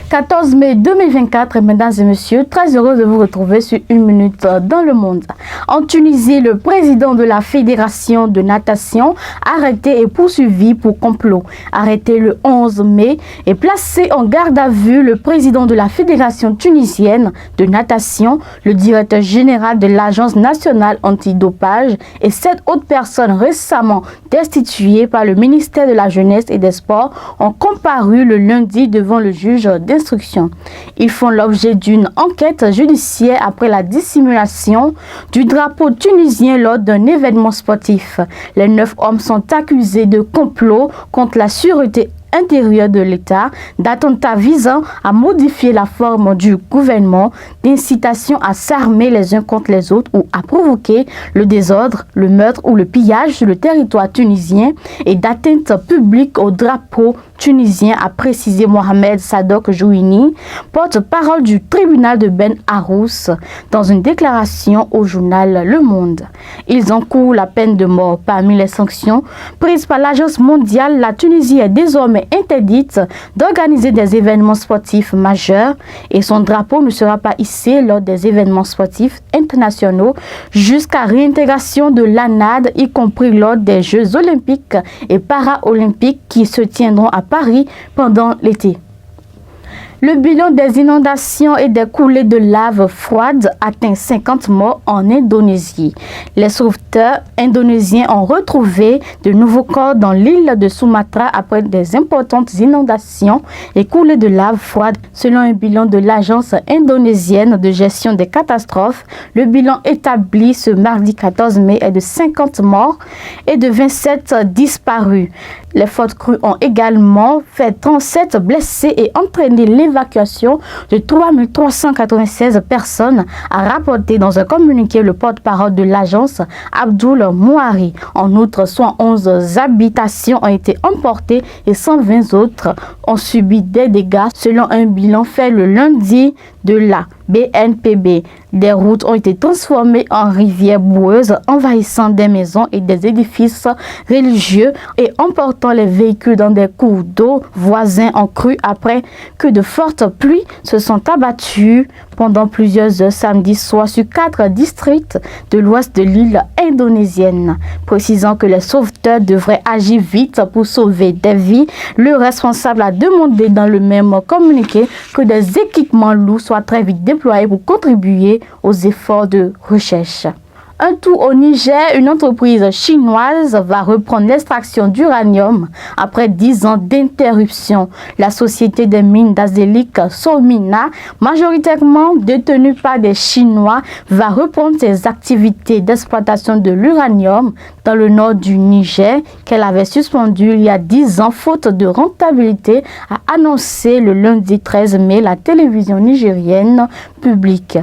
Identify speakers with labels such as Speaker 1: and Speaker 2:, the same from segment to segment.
Speaker 1: 14 mai 2024, mesdames et messieurs, très heureux de vous retrouver sur Une Minute dans le Monde. En Tunisie, le président de la Fédération de natation, arrêté et poursuivi pour complot. Arrêté le 11 mai et placé en garde à vue le président de la Fédération tunisienne de natation, le directeur général de l'Agence nationale antidopage et 7 autres personnes récemment destituées par le ministère de la Jeunesse et des Sports ont comparu le lundi devant le juge d'instruction. Ils font l'objet d'une enquête judiciaire après la dissimulation du drapeau tunisien lors d'un événement sportif. Les 9 hommes sont accusés de complot contre la sûreté intérieure de l'État, d'attentats visant à modifier la forme du gouvernement, d'incitation à s'armer les uns contre les autres ou à provoquer le désordre, le meurtre ou le pillage sur le territoire tunisien et d'atteinte publique au drapeau tunisien, a précisé Mohamed Sadok Jouini, porte-parole du tribunal de Ben Arous, dans une déclaration au journal Le Monde. Ils encourent la peine de mort. Parmi les sanctions prises par l'Agence mondiale, la Tunisie est désormais interdite d'organiser des événements sportifs majeurs et son drapeau ne sera pas hissé lors des événements sportifs internationaux jusqu'à réintégration de l'ANAD, y compris lors des Jeux olympiques et paralympiques qui se tiendront à Paris pendant l'été. Le bilan des inondations et des coulées de lave froide atteint 50 morts en Indonésie. Les sauveteurs indonésiens ont retrouvé de nouveaux corps dans l'île de Sumatra après des importantes inondations et coulées de lave froide. Selon un bilan de l'Agence indonésienne de gestion des catastrophes, le bilan établi ce mardi 14 mai est de 50 morts et de 27 disparus. Les fortes crues ont également fait 37 blessés et entraîné l'évacuation de 3396 personnes, a rapporté dans un communiqué le porte-parole de l'agence, Abdul Mouari. En outre, 111 habitations ont été emportées et 120 autres ont subi des dégâts, selon un bilan fait le lundi de la BNPB. Des routes ont été transformées en rivières boueuses, envahissant des maisons et des édifices religieux et emportant les véhicules dans des cours d'eau voisins en crue après que de fortes pluies se sont abattues pendant plusieurs heures samedi soir sur 4 districts de l'ouest de l'île indonésienne. Précisant que les sauveteurs devraient agir vite pour sauver des vies, le responsable a demandé dans le même communiqué que des équipements lourds soient très vite déployés pour contribuer aux efforts de recherche. Un tour au Niger, une entreprise chinoise va reprendre l'extraction d'uranium après 10 ans d'interruption. La société des mines d'Azélique Somina, majoritairement détenue par des Chinois, va reprendre ses activités d'exploitation de l'uranium dans le nord du Niger qu'elle avait suspendu il y a 10 ans faute de rentabilité, a annoncé le lundi 13 mai la télévision nigérienne publique.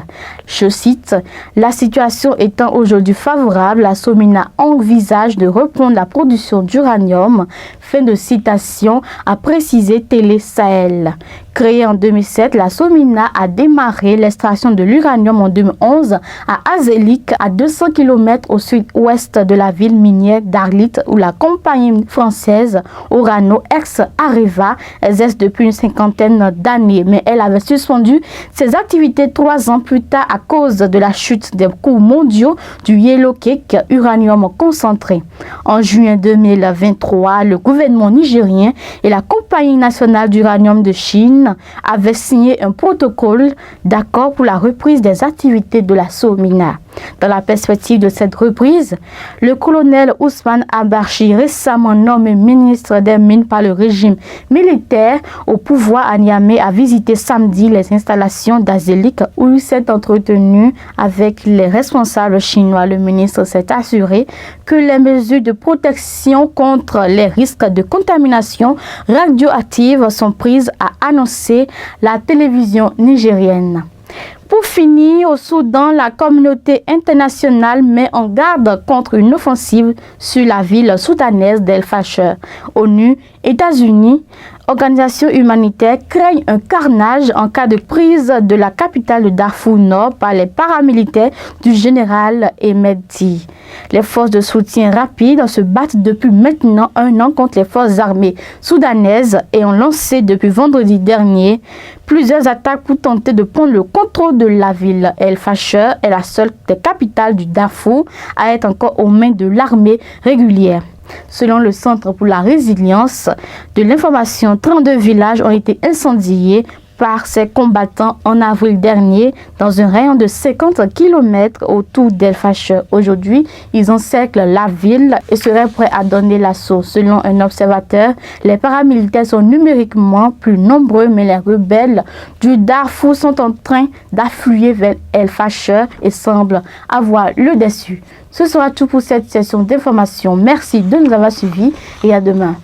Speaker 1: Je cite, « La situation étant aujourd'hui favorable, la Somina envisage de reprendre la production d'uranium. » Fin de citation, a précisé Télé Sahel. Créée en 2007, la Somina a démarré l'extraction de l'uranium en 2011 à Azélique, à 200 km au sud-ouest de la ville minière d'Arlit, où la compagnie française Orano ex-Areva exerce depuis une cinquantaine d'années. Mais elle avait suspendu ses activités 3 ans plus tard à cause de la chute des cours mondiaux du Yellow Cake, uranium concentré. En juin 2023, le gouvernement nigérien et la Compagnie nationale d'uranium de Chine avaient signé un protocole d'accord pour la reprise des activités de la Somina. Dans la perspective de cette reprise, le colonel Ousmane Abarchi, récemment nommé ministre des Mines par le régime militaire au pouvoir à Niamey, a visité samedi les installations d'Azélique où il s'est entretenu avec les responsables chinois. Le ministre s'est assuré que les mesures de protection contre les risques de contamination radioactive sont prises, a annoncé la télévision nigérienne. Pour finir, au Soudan, la communauté internationale met en garde contre une offensive sur la ville soudanaise d'El Fasher. ONU, États-Unis, organisations humanitaires craignent un carnage en cas de prise de la capitale de Darfour Nord par les paramilitaires du général Hemedti. Les forces de soutien rapide se battent depuis maintenant 1 an contre les forces armées soudanaises et ont lancé depuis vendredi dernier plusieurs attaques pour tenter de prendre le contrôle de la ville. El Fasher est la seule des capitales du Darfour à être encore aux mains de l'armée régulière. Selon le Centre pour la résilience de l'information, 32 villages ont été incendiés par ces combattants en avril dernier dans un rayon de 50 km autour d'El Fasher. Aujourd'hui, ils encerclent la ville et seraient prêts à donner l'assaut. Selon un observateur, les paramilitaires sont numériquement plus nombreux, mais les rebelles du Darfour sont en train d'affluer vers El Fasher et semblent avoir le dessus. Ce sera tout pour cette session d'information. Merci de nous avoir suivis et à demain.